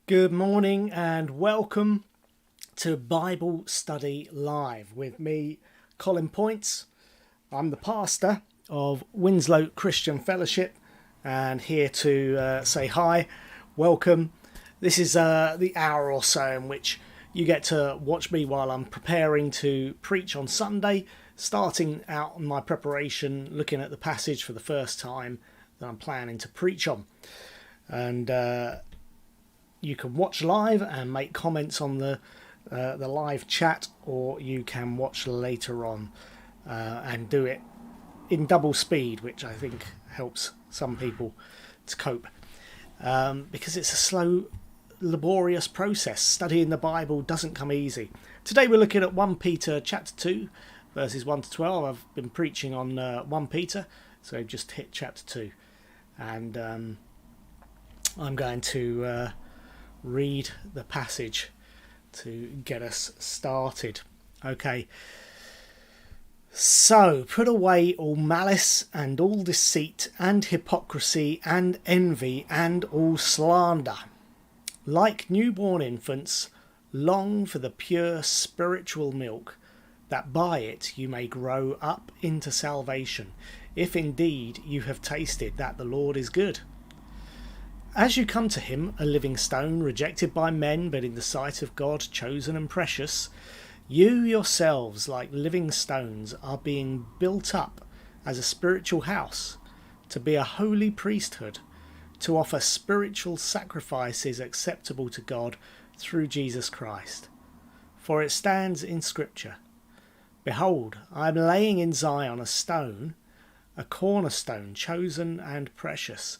Good morning and welcome to Bible Study Live with me, Colin Points. I'm the pastor of Winslow Christian Fellowship and here to say hi, welcome. This is the hour or so in which you get to watch me while I'm preparing to preach on Sunday, starting out on my preparation, looking at the passage for the first time that I'm planning to preach on. And you can watch live and make comments on the live chat, or you can watch later on and do it in double speed, which I think helps some people to cope. Because it's a slow, laborious process. Studying the Bible doesn't come easy. Today we're looking at 1 Peter chapter 2, verses 1 to 12. I've been preaching on 1 Peter, so I've just hit chapter 2. And I'm going to read the passage to get us started. Okay. So, put away all malice and all deceit and hypocrisy and envy and all slander. Like newborn infants, long for the pure spiritual milk, that by it you may grow up into salvation, if indeed you have tasted that the Lord is good. As you come to him, a living stone, rejected by men, but in the sight of God, chosen and precious, you yourselves, like living stones, are being built up as a spiritual house, to be a holy priesthood, to offer spiritual sacrifices acceptable to God through Jesus Christ. For it stands in Scripture, Behold, I am laying in Zion a stone, a cornerstone, chosen and precious,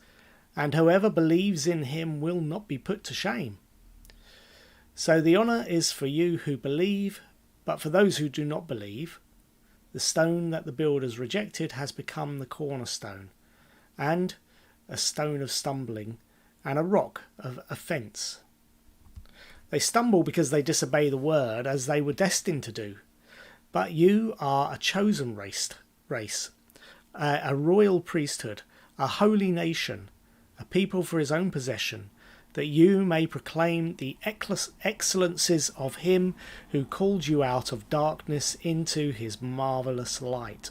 and whoever believes in him will not be put to shame. So the honour is for you who believe, but for those who do not believe, the stone that the builders rejected has become the cornerstone, and a stone of stumbling, and a rock of offence. They stumble because they disobey the word, as they were destined to do. But you are a chosen race, a royal priesthood, a holy nation, a people for his own possession, that you may proclaim the excellencies of him who called you out of darkness into his marvellous light.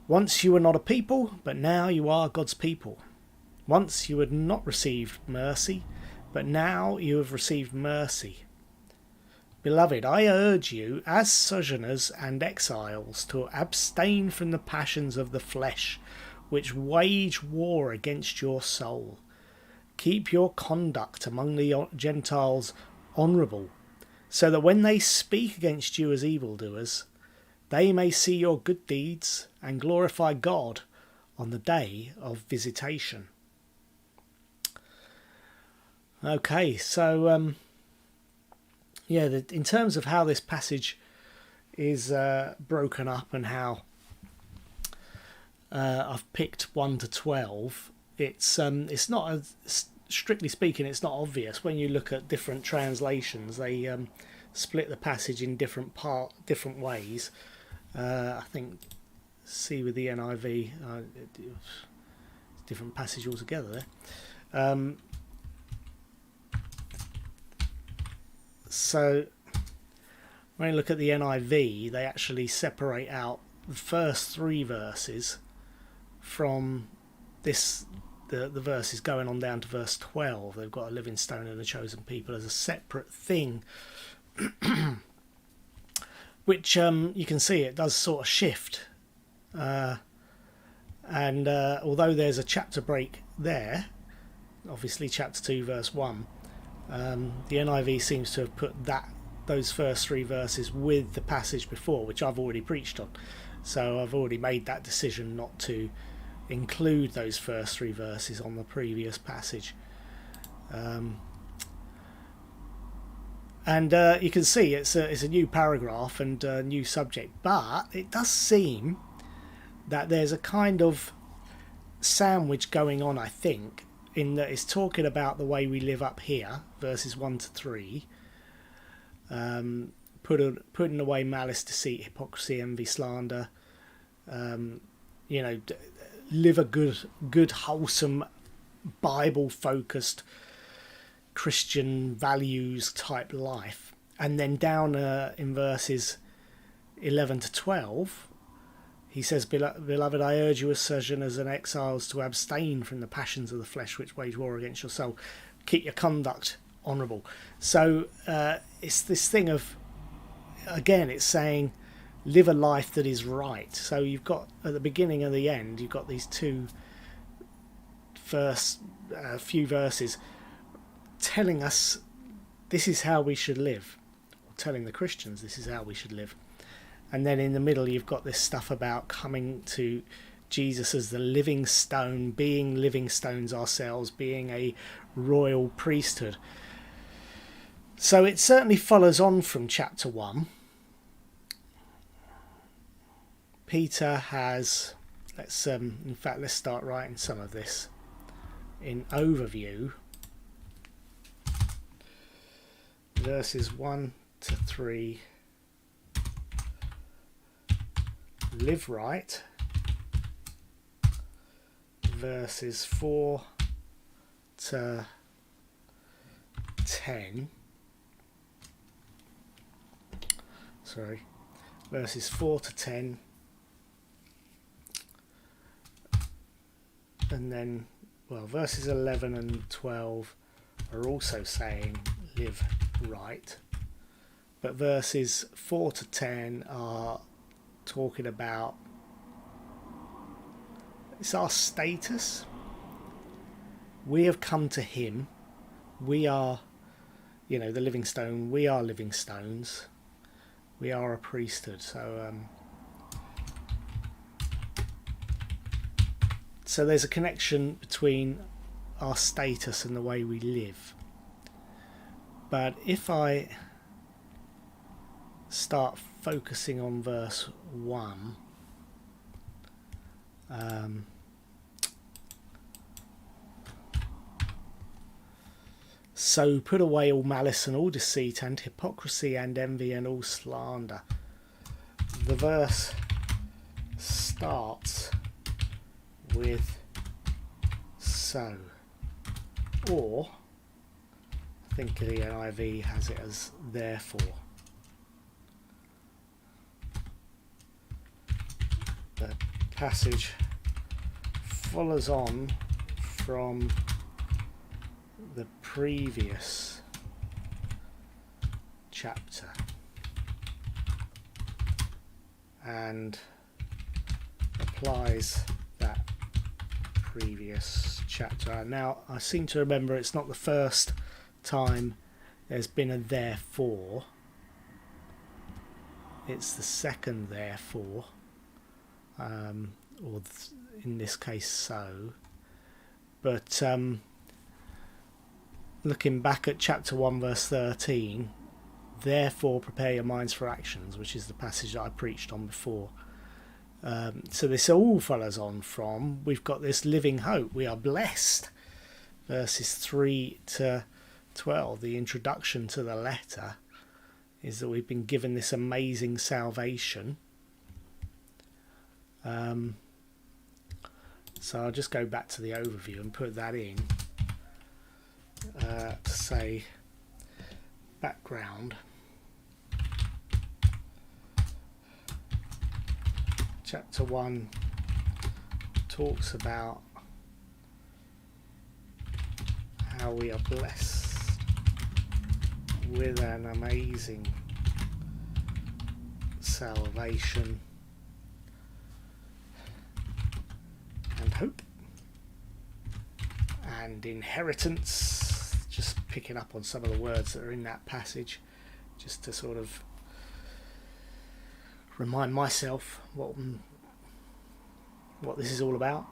Once you were not a people, but now you are God's people. Once you had not received mercy, but now you have received mercy. Beloved, I urge you, as sojourners and exiles, to abstain from the passions of the flesh, which wage war against your soul. Keep your conduct among the Gentiles honourable, so that when they speak against you as evildoers, they may see your good deeds and glorify God on the day of visitation. Okay, so in terms of how this passage is broken up and how I've picked 1 to 12, it's not strictly speaking, it's not obvious. When you look at different translations, they split the passage in different ways. I think see with the NIV, different passage altogether there. So when you look at the NIV, they actually separate out the first 3 verses from this, the verses going on down to verse 12. They've got a living stone and a chosen people as a separate thing, which you can see it does sort of shift. And although there's a chapter break there, obviously chapter 2 verse 1, the NIV seems to have put those first 3 verses with the passage before, which I've already preached on. So I've already made that decision not to include those first 3 verses on the previous passage. And you can see it's a new paragraph and a new subject, but it does seem that there's a kind of sandwich going on, I think, in that it's talking about the way we live up here, verses 1 to 3, putting away malice, deceit, hypocrisy, envy, slander, live a good, wholesome, Bible-focused Christian values type life. And then down in verses 11 to 12, he says, Beloved, I urge you as sojourners and exiles to abstain from the passions of the flesh which wage war against your soul. Keep your conduct honourable. So it's this thing of, again, it's saying live a life that is right. So you've got, at the beginning and the end, you've got these 2 first few verses telling us this is how we should live, or telling the Christians this is how we should live. And then in the middle you've got this stuff about coming to Jesus as the living stone, being living stones ourselves, being a royal priesthood. So it certainly follows on from chapter 1. Peter has, let's start writing some of this in overview. Verses 1 to 3. Live right. Verses 4 to 10. Verses 4 to 10. And then, verses 11 and 12 are also saying live right. But verses 4 to 10 are talking about, it's our status. We have come to him. We are, the living stone. We are living stones. We are a priesthood. So there's a connection between our status and the way we live. But if I start focusing on verse 1, so put away all malice and all deceit and hypocrisy and envy and all slander. The verse starts with so, or I think the NIV has it as therefore. The passage follows on from the previous chapter and applies that previous chapter. Now, I seem to remember it's not the first time there's been a therefore. It's the second therefore, or in this case so. But looking back at chapter 1 verse 13, therefore prepare your minds for actions, which is the passage that I preached on before. So this all follows on from, we've got this living hope, we are blessed, verses 3 to 12. The introduction to the letter is that we've been given this amazing salvation. So I'll just go back to the overview and put that in to say background. Chapter 1 talks about how we are blessed with an amazing salvation and hope and inheritance. Just picking up on some of the words that are in that passage, just to sort of remind myself what this is all about.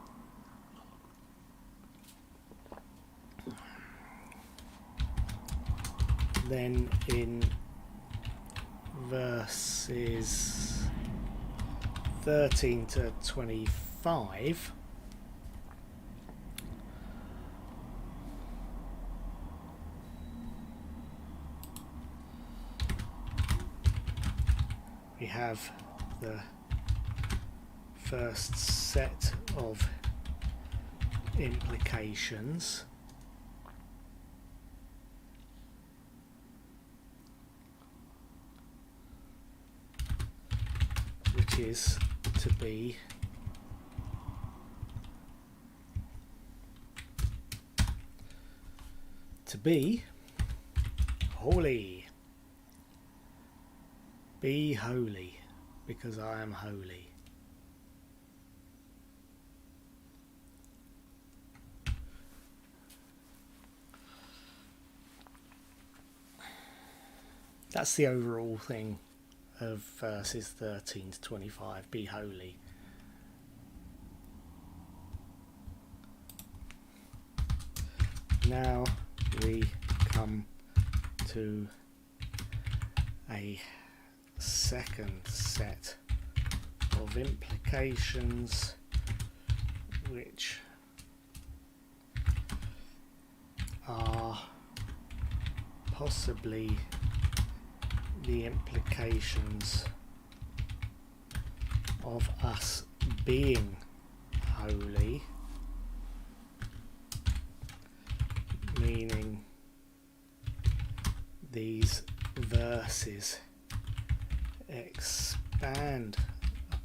Then in verses 13 to 25, we have the first set of implications. Which is to be holy. Be holy, because I am holy. That's the overall thing of verses 13 to 25. Be holy. Now we come to a second set of implications, which are possibly the implications of us being holy, meaning these verses expand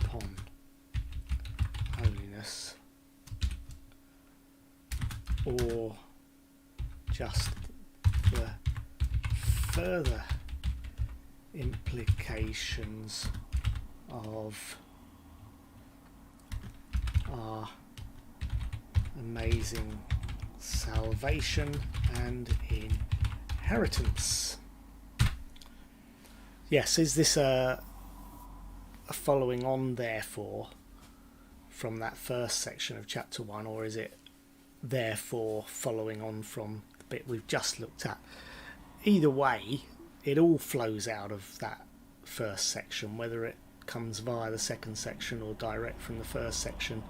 upon holiness, or just the further implications of our amazing salvation and inheritance. Yes, is this a following on, therefore, from that first section of chapter 1, or is it therefore following on from the bit we've just looked at? Either way, it all flows out of that first section, whether it comes via the second section or direct from the first section.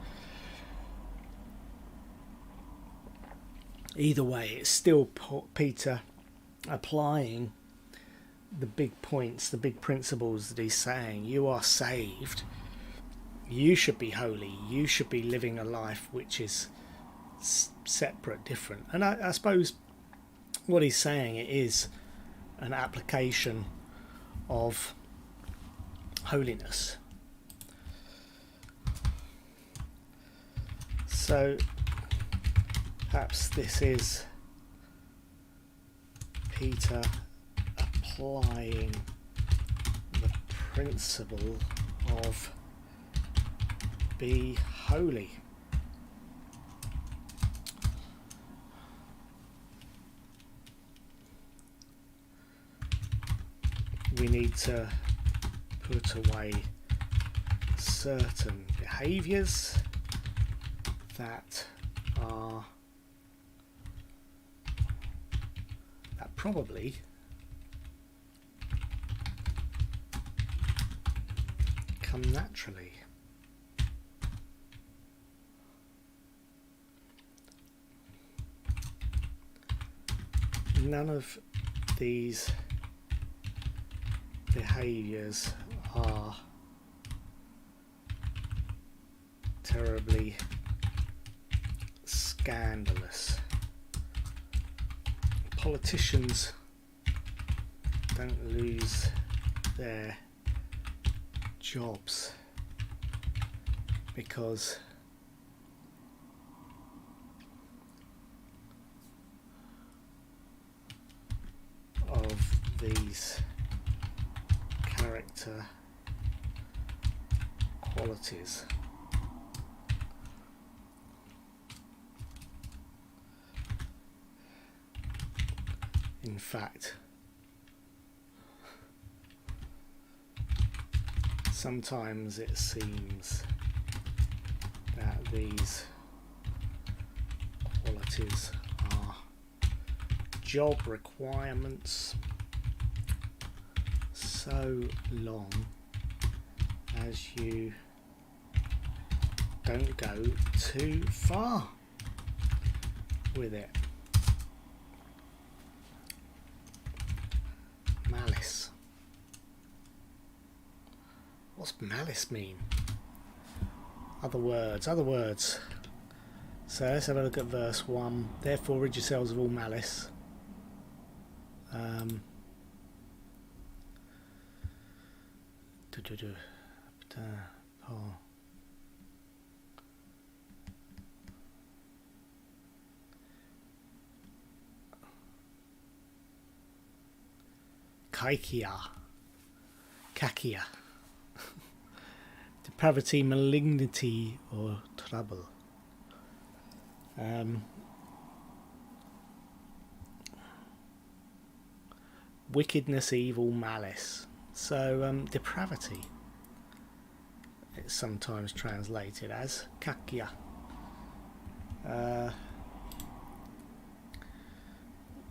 Either way, it's still Peter applying the big points, the big principles that he's saying. You are saved. You should be holy. You should be living a life which is separate, different. And I suppose what he's saying, it is an application of holiness. So perhaps this is Peter applying the principle of be holy. We need to put away certain behaviours that probably come naturally. None of these behaviours are terribly scandalous. Politicians don't lose their jobs because of these character qualities. In fact, sometimes it seems that these qualities are job requirements so long as you don't go too far with it. Malice. What's malice mean? Other words. So let's have a look at verse 1. Therefore rid yourselves of all malice. Kakia. Depravity, malignity, or trouble. Wickedness, evil, malice. So depravity, it's sometimes translated as kakia.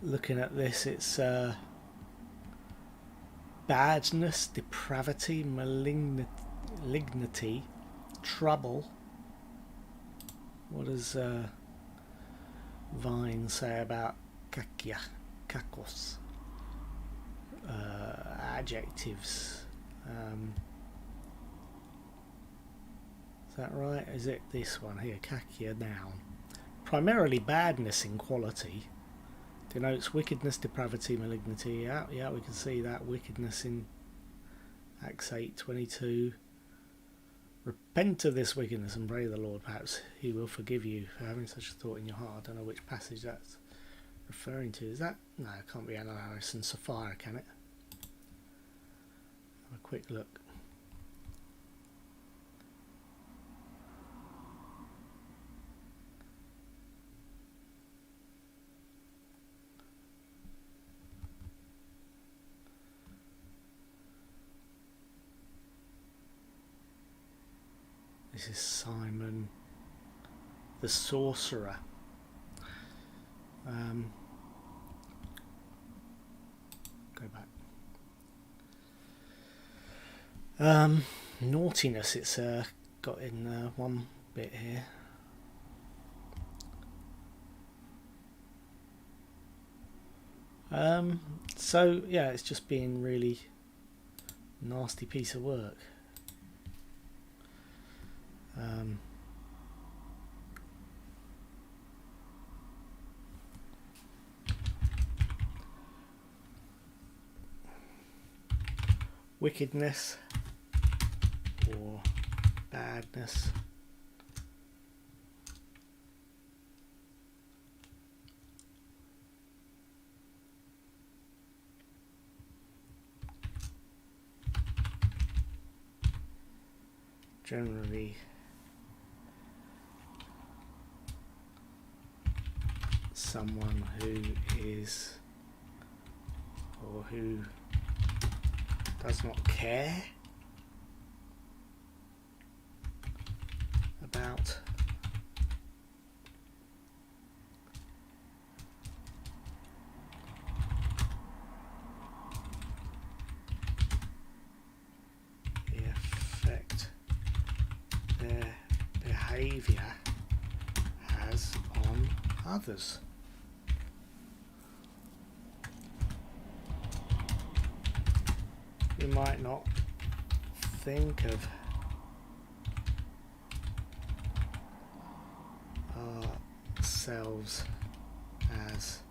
Looking at this, it's badness, depravity, malignity, trouble. What does Vine say about kakia, kakos? Adjectives. Is that right? Is it this one here? Kakia, noun. Primarily badness in quality. Denotes wickedness, depravity, malignity. Yeah, we can see that. Wickedness in Acts 8:22. Repent of this wickedness and pray the Lord. Perhaps he will forgive you for having such a thought in your heart. I don't know which passage that's referring to. Is that? No, it can't be Ananias and Sapphira, can it? Have a quick look. This is Simon the sorcerer. Go back. Naughtiness, it's got in one bit here. So yeah, it's just being really nasty piece of work. Wickedness or badness. Generally someone who is or who does not care about behaviour has on others. We might not think of ourselves as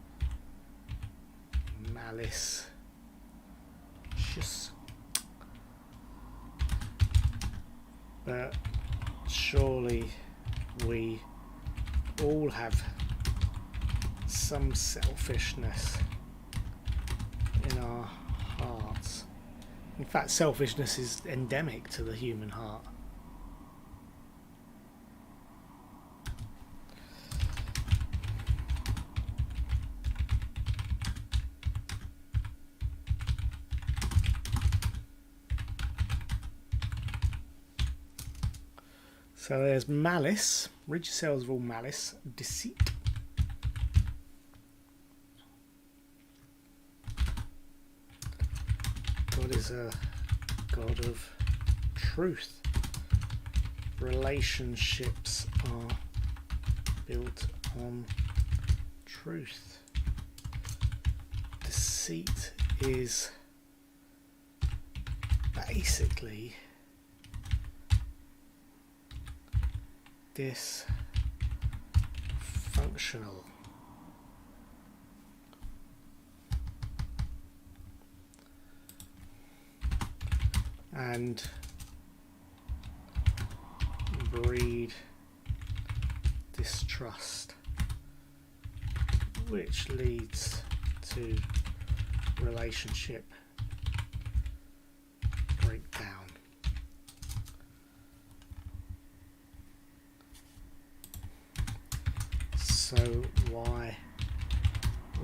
malicious, but surely we all have some selfishness in our hearts. In fact, selfishness is endemic to the human heart. So there's malice. Rid yourselves of all malice, deceit. God is a God of truth. Relationships are built on truth. Deceit is basically dysfunctional. And breed distrust, which leads to relationship breakdown. So why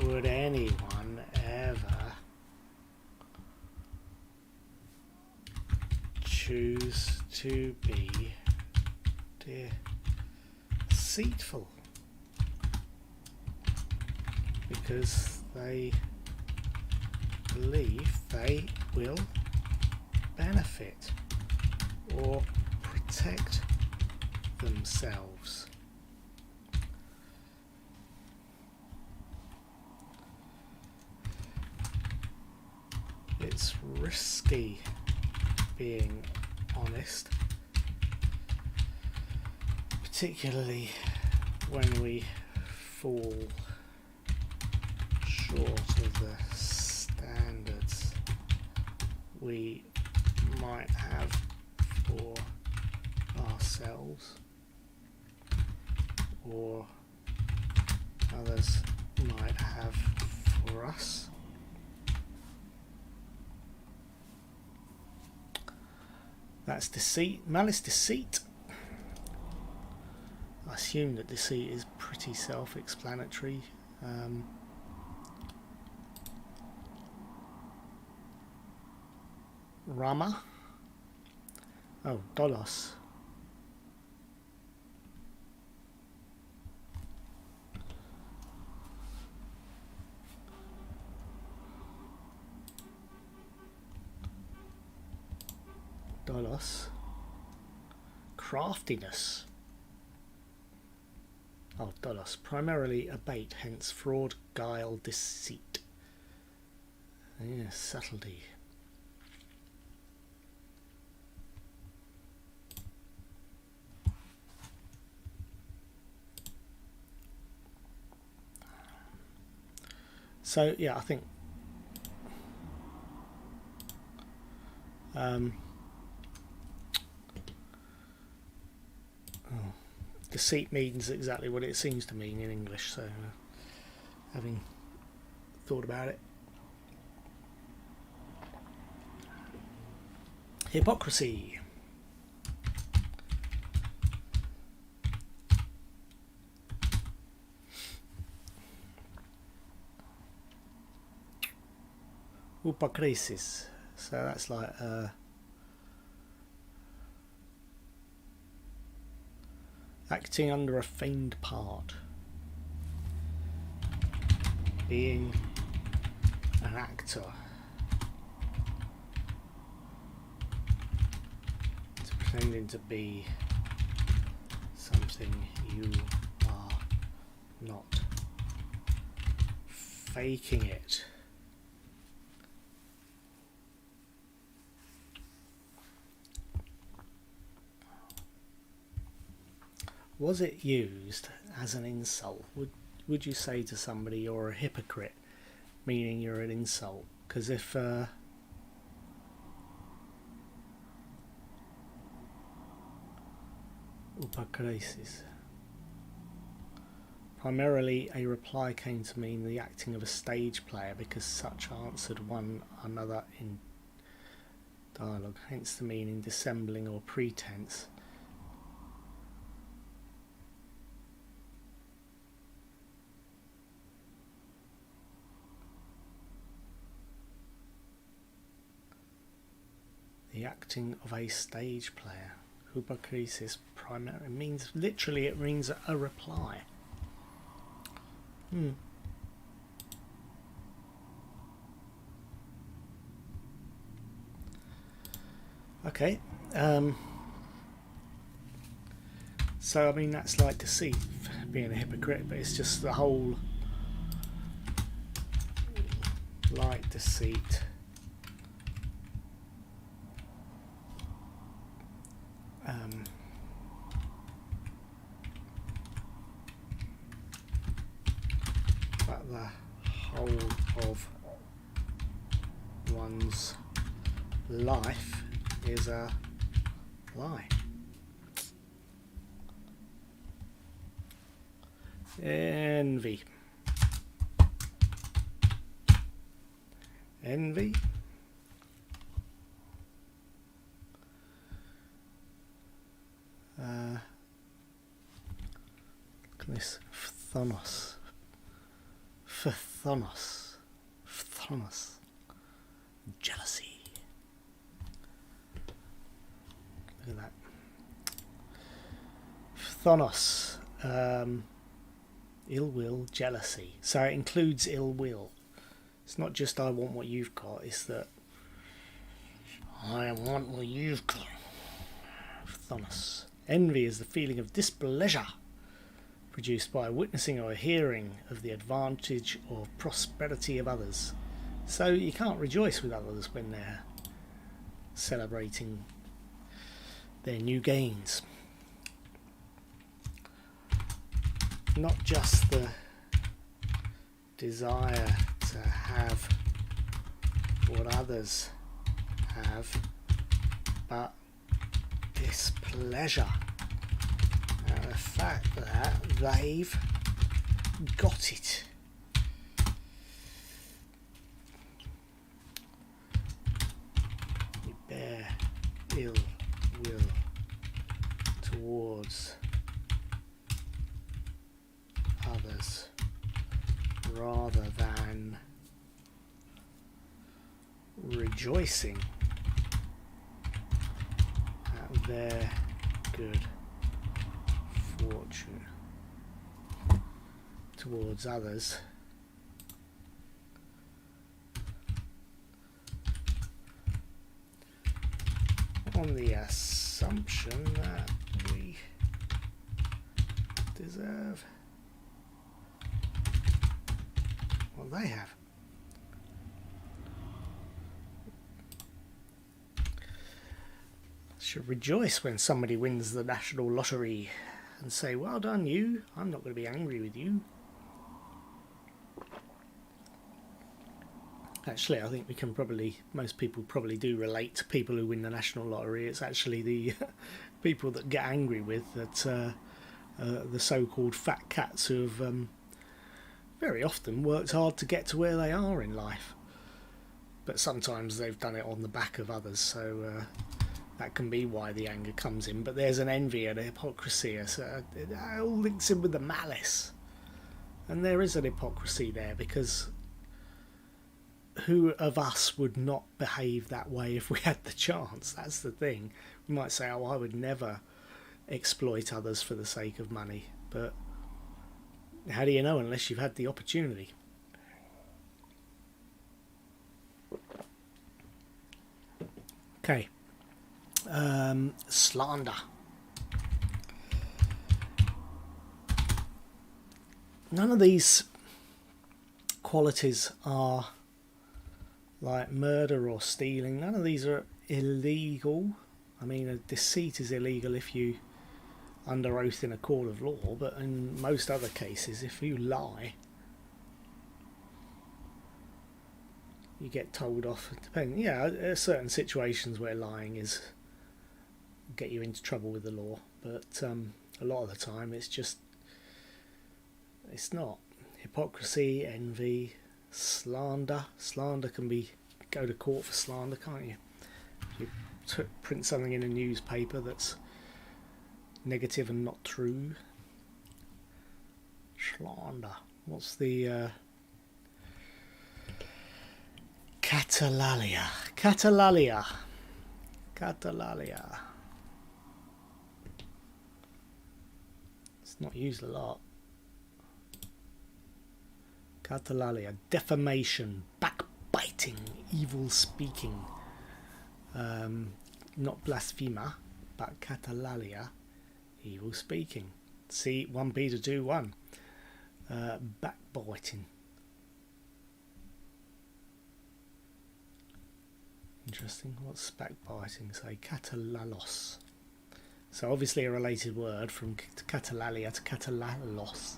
would anyone ever choose to be deceitful? Because they believe they will benefit or protect themselves. It's risky being honest, particularly when we fall short of the standards we might have for ourselves or others might have for us. That's deceit, malice, deceit. I assume that deceit is pretty self-explanatory. Rama. Oh, dolos. Dolos. Craftiness. Oh, dolos. Primarily a bait, hence fraud, guile, deceit. Yeah, subtlety. So yeah, I think deceit means exactly what it seems to mean in English, so having thought about it. Hypocrisy. Hypocrisy. So that's like acting under a feigned part, being an actor, pretending to be something something, you are not faking it. Was it used as an insult? Would you say to somebody you're a hypocrite, meaning you're an insult? Because if upakrisis. Primarily, a reply came to mean the acting of a stage player, because such answered one another in dialogue, hence the meaning dissembling or pretense. The acting of a stage player. Hypocrisis primarily means, literally it means a reply. Okay. So I mean that's like deceit, being a hypocrite, but it's just the whole like deceit. But the whole of one's life is a lie. Envy. Envy. Look at this. Phthonos. Phthonos. Phthonos. Jealousy. Look at that. Phthonos. Ill will, jealousy. So it includes ill will. It's not just I want what you've got, it's that I want what you've got. Phthonos. Envy is the feeling of displeasure produced by witnessing or hearing of the advantage or prosperity of others. So you can't rejoice with others when they're celebrating their new gains. Not just the desire to have what others have, but displeasure at the fact that they've got it. You bear ill will towards others rather than rejoicing at their good fortune towards others. On the assumption that we deserve what they have. Should rejoice when somebody wins the national lottery and say, well done you, I'm not going to be angry with you. Actually, I think most people probably do relate to people who win the national lottery. It's actually the people that get angry with that the so-called fat cats who have very often worked hard to get to where they are in life. But sometimes they've done it on the back of others, so that can be why the anger comes in. But there's an envy and a hypocrisy. So it all links in with the malice. And there is an hypocrisy there, because who of us would not behave that way if we had the chance? That's the thing. We might say, oh, I would never exploit others for the sake of money. But how do you know unless you've had the opportunity? Okay. Slander. none of these qualities are like murder or stealing. None of these are illegal. I mean, a deceit is illegal if you under oath in a court of law, but in most other cases, if you lie, you get told off. Depending, yeah, there are certain situations where lying is get you into trouble with the law, but a lot of the time it's not. Hypocrisy, envy, slander. Slander can go to court for slander, can't you? You print something in a newspaper that's negative and not true. Slander. What's the catalalia? Catalalia. It's not used a lot. Catalalia. Defamation, backbiting, evil speaking. Not blasphemer, but catalalia, evil speaking. See 1 Peter 2:1. Backbiting. Interesting. What's backbiting? Say katalalos. So obviously a related word from catalalia to katalalos.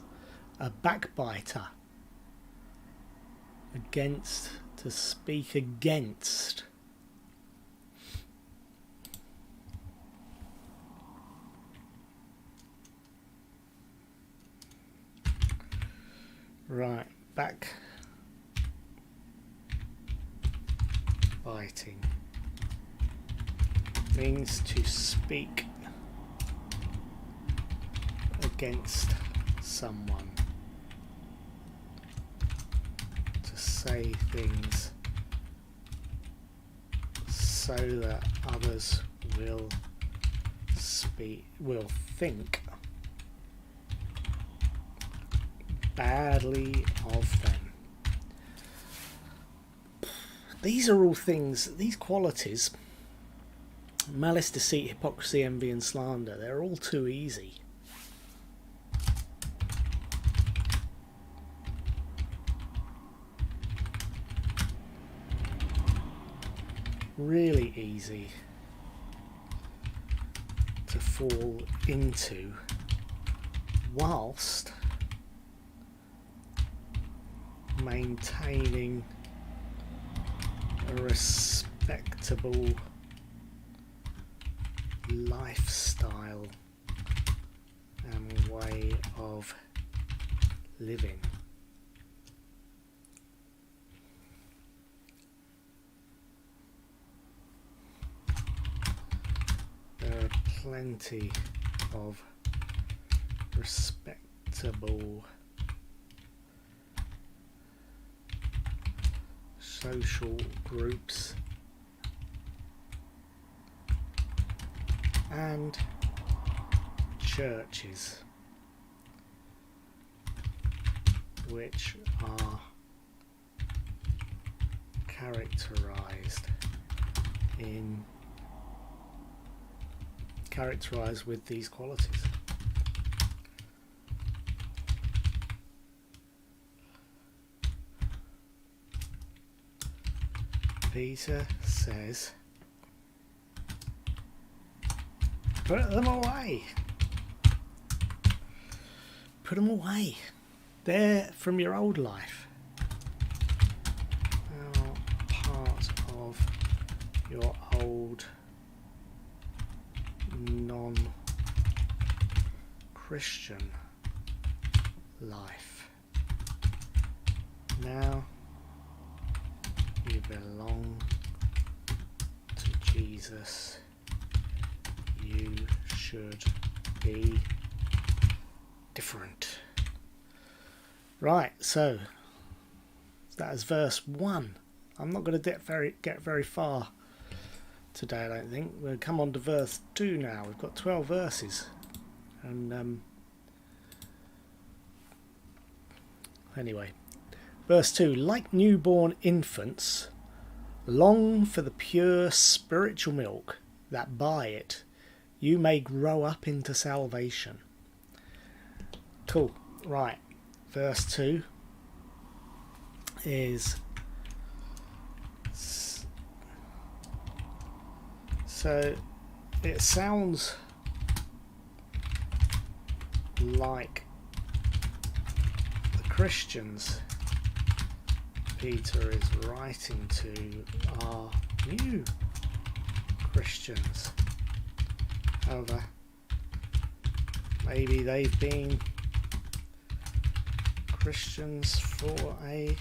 A backbiter. Against, to speak against. Right, backbiting means to speak against someone, to say things so that others will think badly of them. These are all things, these qualities, malice, deceit, hypocrisy, envy and slander, they're all too easy. Really easy to fall into, whilst maintaining a respectable lifestyle and way of living. There are plenty of respectable social groups and churches which are characterized with these qualities. Peter says, put them away. Put them away. They're from your old life. They're part of your old non-Christian life. Now you belong to Jesus. You should be different. Right, so that is verse 1. I'm not going to get very far today, I don't think. We'll come on to verse 2 now. We've got 12 verses. And anyway, verse 2. Like newborn infants, long for the pure spiritual milk, that by it you may grow up into salvation. Cool. Right. verse 2 is, so it sounds like the Christians Peter is writing to are new Christians. However, maybe they've been Christians for a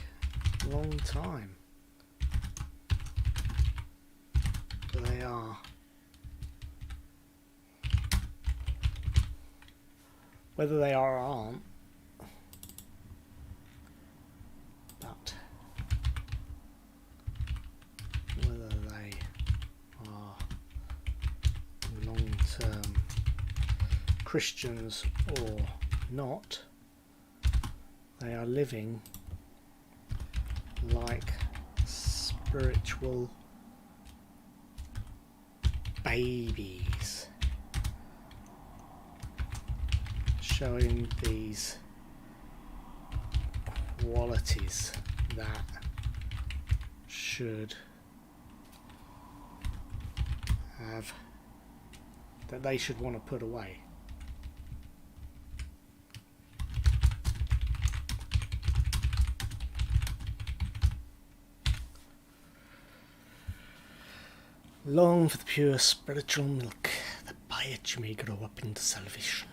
long time. But they are. Whether they are or aren't, but whether they are long-term Christians or not, they are living like spiritual babies, showing these qualities that should have, that they should want to put away. Long for the pure spiritual milk, that by it you may grow up into salvation.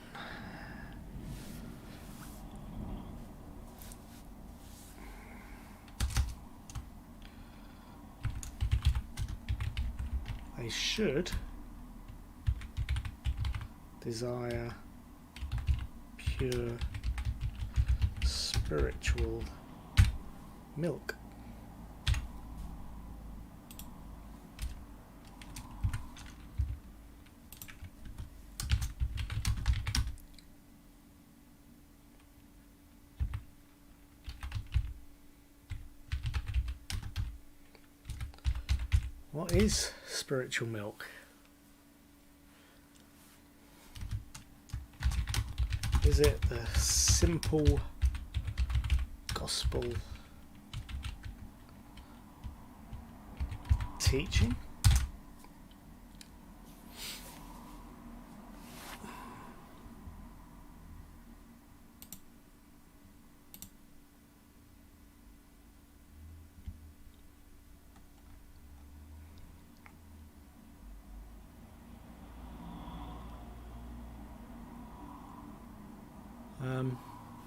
They should desire pure spiritual milk. What is spiritual milk? Is it the simple gospel teaching?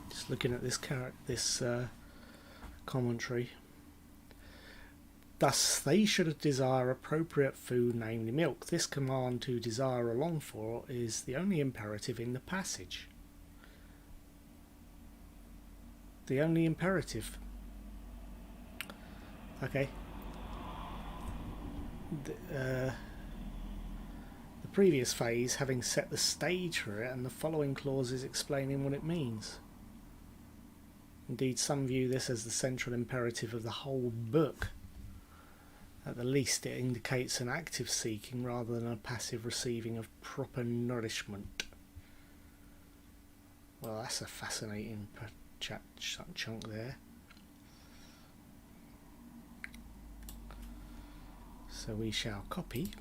Just looking at this commentary. Thus, they should desire appropriate food, namely milk. This command to desire or long for is the only imperative in the passage. The only imperative. Okay. The previous phase having set the stage for it, and the following clauses explaining what it means. Indeed, some view this as the central imperative of the whole book. At the least, it indicates an active seeking rather than a passive receiving of proper nourishment. Well, that's a fascinating chunk there. So we shall copy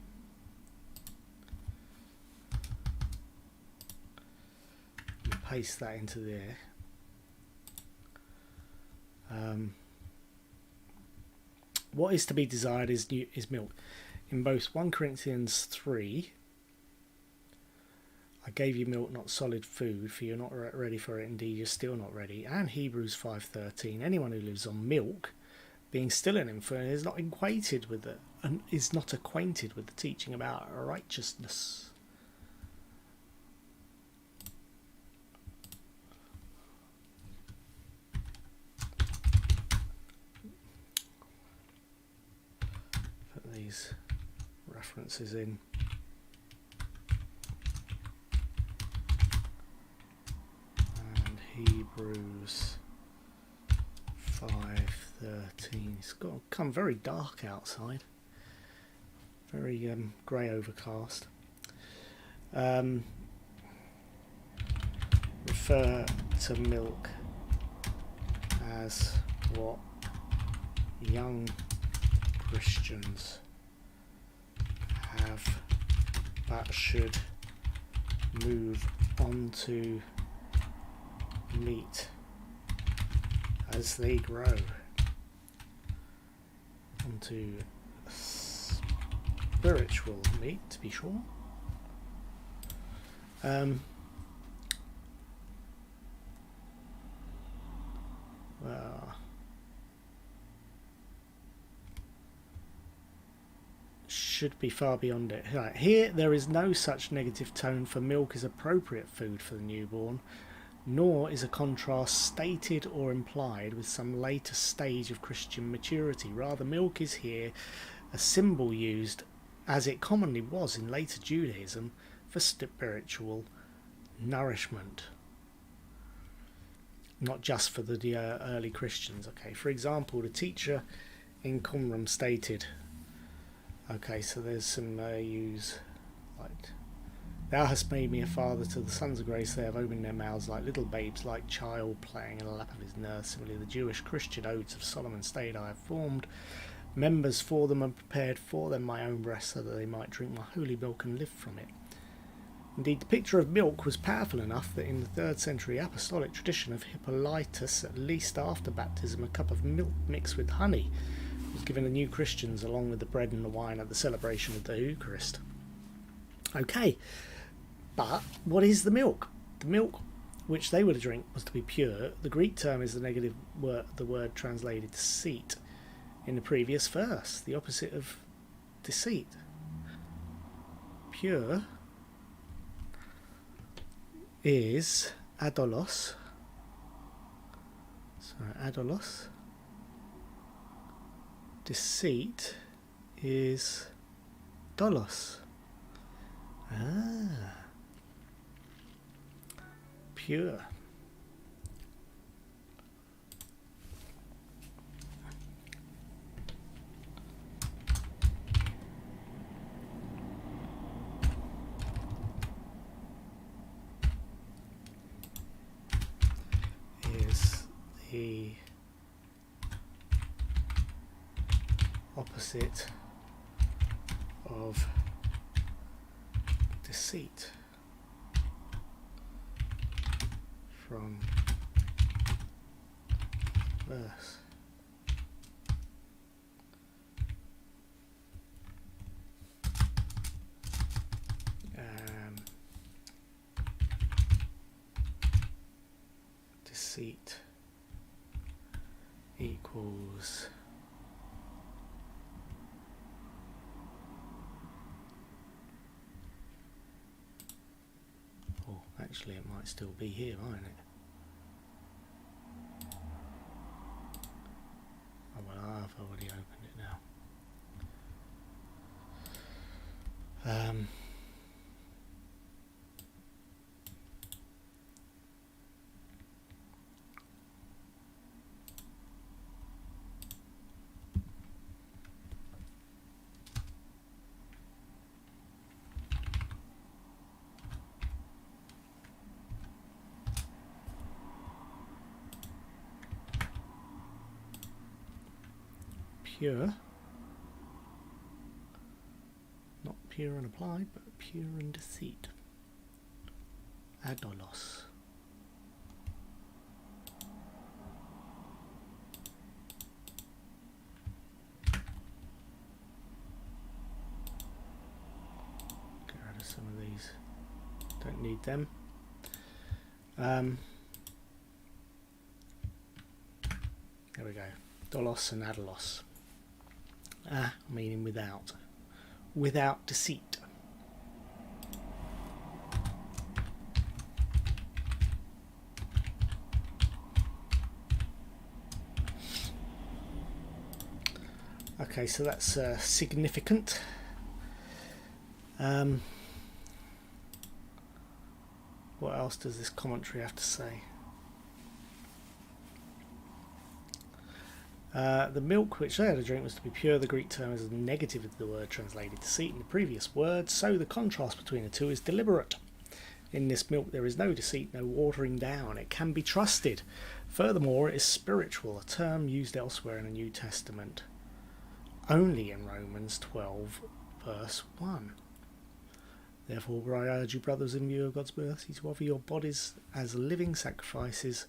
and paste that into there. What is to be desired is milk. In both 1 Corinthians 3, I gave you milk, not solid food, for you're not ready for it, indeed you're still not ready. And Hebrews 5:13, anyone who lives on milk, being still an infant, is not acquainted with the teaching about righteousness. These references in. And Hebrews 5:13. It's got come very dark outside. Very grey overcast. Refer to milk as what young Christians have, but should move on to meat as they grow onto spiritual meat, to be sure. Well, should be far beyond it. Right, here there is no such negative tone, for milk is appropriate food for the newborn, nor is a contrast stated or implied with some later stage of Christian maturity. Rather, milk is here a symbol used, as it commonly was in later Judaism, for spiritual nourishment, not just for the early Christians. Okay, for example, the teacher in Qumran stated, okay, so there's some use, like, thou hast made me a father to the sons of grace, they have opened their mouths like little babes, like child playing in the lap of his nurse. Similarly, the Jewish Christian odes of Solomon state, I have formed members for them and prepared for them my own breast, so that they might drink my holy milk and live from it. Indeed, the picture of milk was powerful enough that in the 3rd century apostolic tradition of Hippolytus, at least after baptism, a cup of milk mixed with honey was given to new Christians along with the bread and the wine at the celebration of the Eucharist. Okay, but what is the milk? The milk which they were to drink was to be pure. The Greek term is the negative word, the word translated deceit in the previous verse, the opposite of deceit. Pure is adolos. So adolos. Deceit is dolos. Pure. Is the opposite of deceit from verse. Deceit equals actually it might still be here, mightn't it? Oh well, I've already opened it now. Pure, not pure and applied, but pure and deceit. Adolos. Get rid of some of these. Don't need them. There we go. Dolos and adolos. Meaning without deceit. Okay, so that's significant. What else does this commentary have to say? The milk which they had to drink was to be pure. The Greek term is a negative of the word translated deceit in the previous word, so the contrast between the two is deliberate. In this milk there is no deceit, no watering down. It can be trusted, Furthermore, it is spiritual, a term used elsewhere in the New Testament, only in Romans 12, verse 1. Therefore, I urge you, brothers, in view of God's mercy, to offer your bodies as living sacrifices,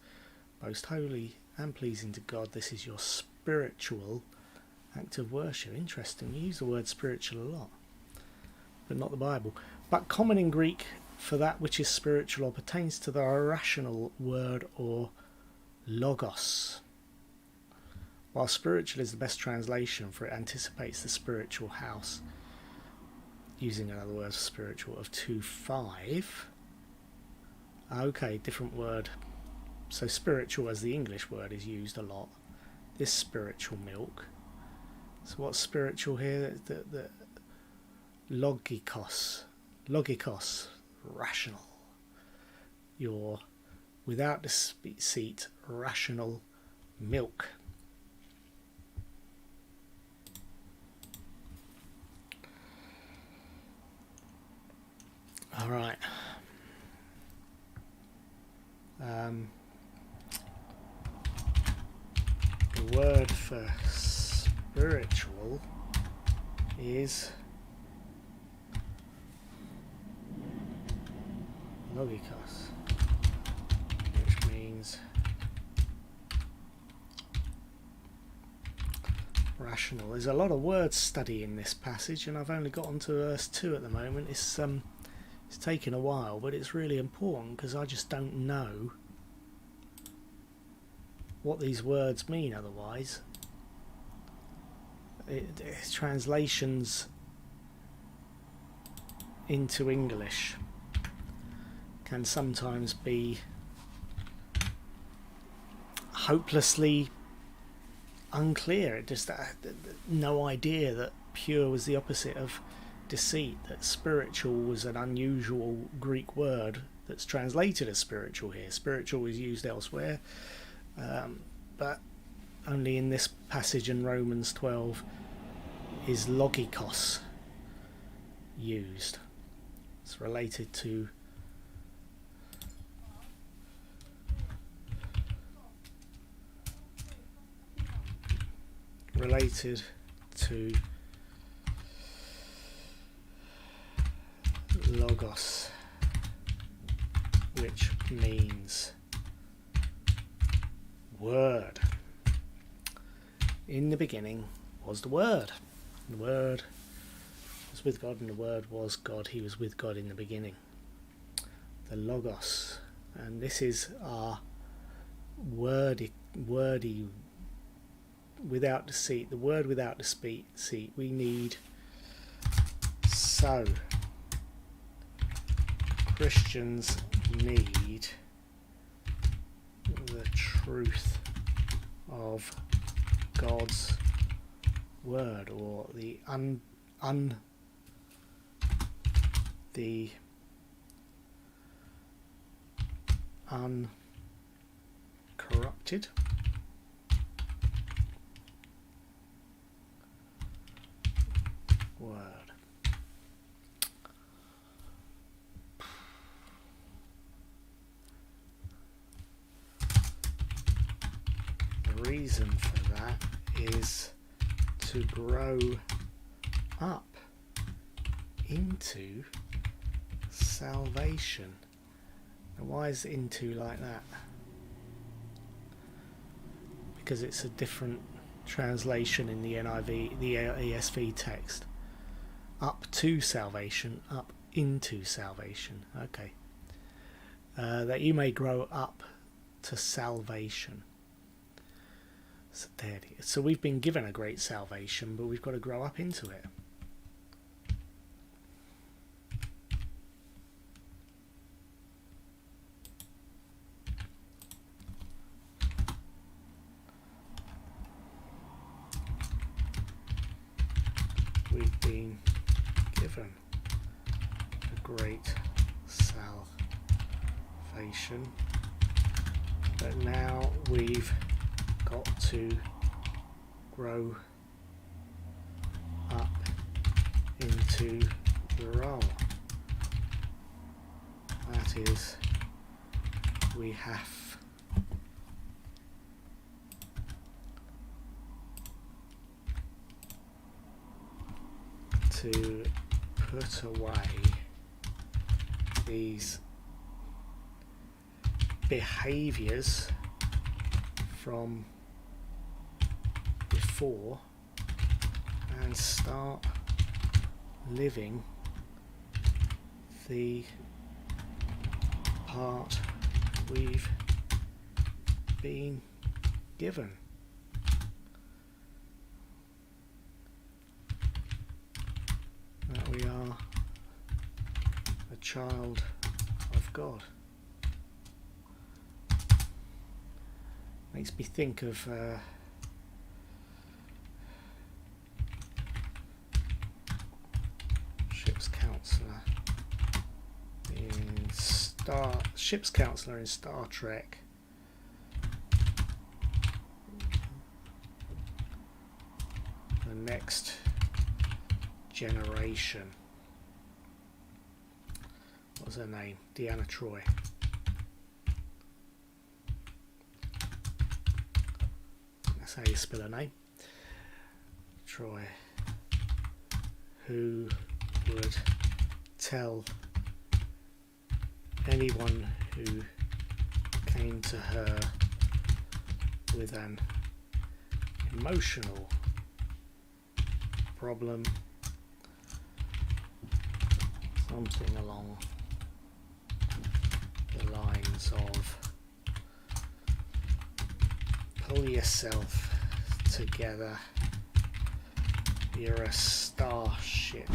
most holy and pleasing to God. This is your spiritual act of worship. Interesting, we use the word spiritual a lot, but not the Bible. But common in Greek for that which is spiritual or pertains to the irrational word or logos. While spiritual is the best translation, for it anticipates the spiritual house, using another word for spiritual, of 2:5. Okay, different word. So spiritual as the English word is used a lot. This spiritual milk. So what's spiritual here? The logikos, rational. Your without deceit, rational milk. All right. The word for spiritual is logikos, which means rational. There's a lot of word study in this passage, and I've only got on to verse 2 at the moment. It's taken a while, but it's really important because I just don't know what these words mean otherwise. Translations into English can sometimes be hopelessly unclear. It just no idea that pure was the opposite of deceit, that spiritual was an unusual Greek word that's translated as spiritual here. Spiritual is used elsewhere, but only in this passage in Romans 12 is logikos used. It's related to logos, which means word. In the beginning was the Word. The Word was with God, and the Word was God. He was with God in the beginning. The logos, and this is our wordy, without deceit. The word without deceit. We need. So Christians need the truth of God's word, or the uncorrupted word. The reason for that is to grow up into salvation. Now, why is into like that? Because it's a different translation in the NIV, the ESV text. Up to salvation, up into salvation. Okay. That you may grow up to salvation. So we've been given a great salvation, but we've got to grow up into it. We've been given a great salvation, but now we've got to grow up into the role. That is, we have to put away these behaviours from before and start living the part we've been given. That we are a child of God. Makes me think of ship's counselor in Star Trek. The Next Generation. What was her name? Deanna Troi. That's how you spell her name. Troi. Who would tell anyone who came to her with an emotional problem, something along the lines of pull yourself together, you're a starship,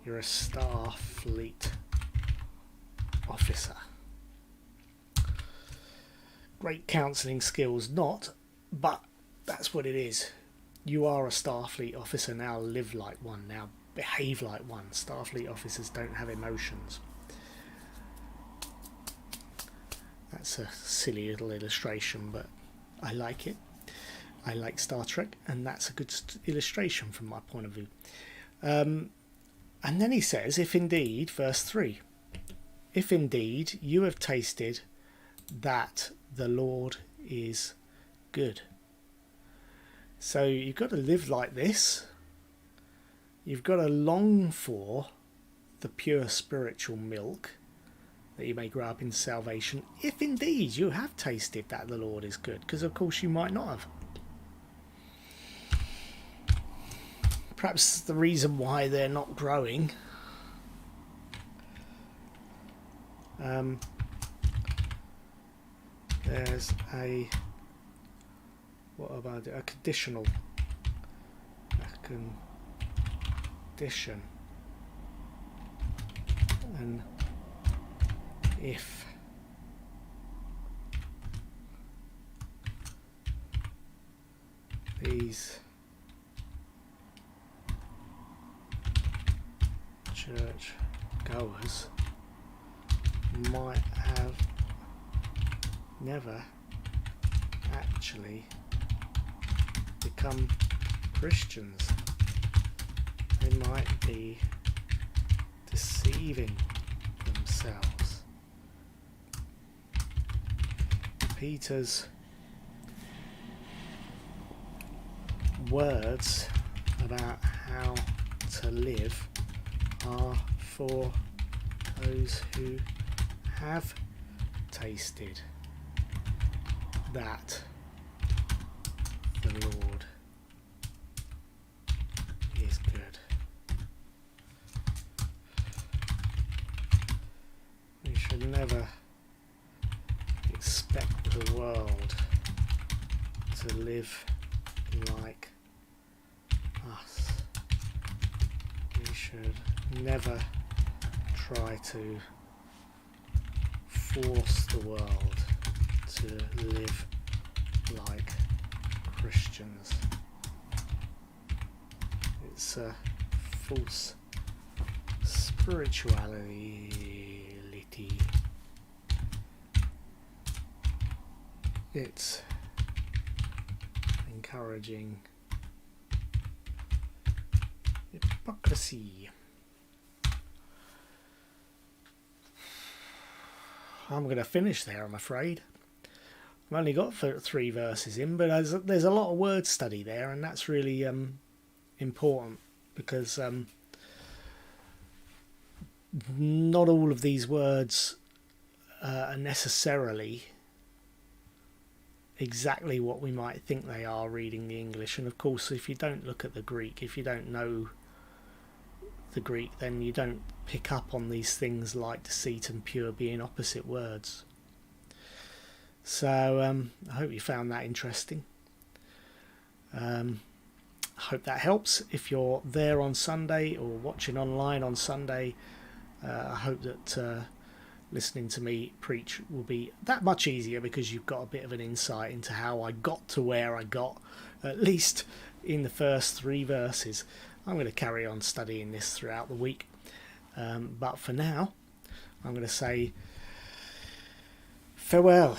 you're a Starfleet officer. Great counselling skills, not, but that's what it is. You are a Starfleet officer now. Live like one now. Behave like one. Starfleet officers don't have emotions. That's a silly little illustration, but I like it. I like Star Trek, and that's a good illustration from my point of view. And then he says, if indeed, verse 3, if indeed you have tasted that the Lord is good. So you've got to live like this. You've got to long for the pure spiritual milk that you may grow up in salvation, if indeed you have tasted that the Lord is good, because of course you might not have. Perhaps the reason why they're not growing there's a conditional condition, and if these church goers might have never actually become Christians. They might be deceiving themselves. Peter's words about how to live are for those who have tasted that the Lord is good. We should never expect the world to live like us. We should never try to force the world to live like Christians. It's a false spirituality. It's encouraging hypocrisy. I'm going to finish there, I'm afraid. I've only got 3 verses in, but there's a lot of word study there, and that's really important, because not all of these words are necessarily exactly what we might think they are reading the English. And of course, if you don't look at the Greek, if you don't know the Greek, then you don't pick up on these things like deceit and pure being opposite words. So I hope you found that interesting. I hope that helps. If you're there on Sunday or watching online on Sunday, I hope that listening to me preach will be that much easier, because you've got a bit of an insight into how I got to where I got, at least in the first 3 verses. I'm going to carry on studying this throughout the week, but for now I'm going to say farewell.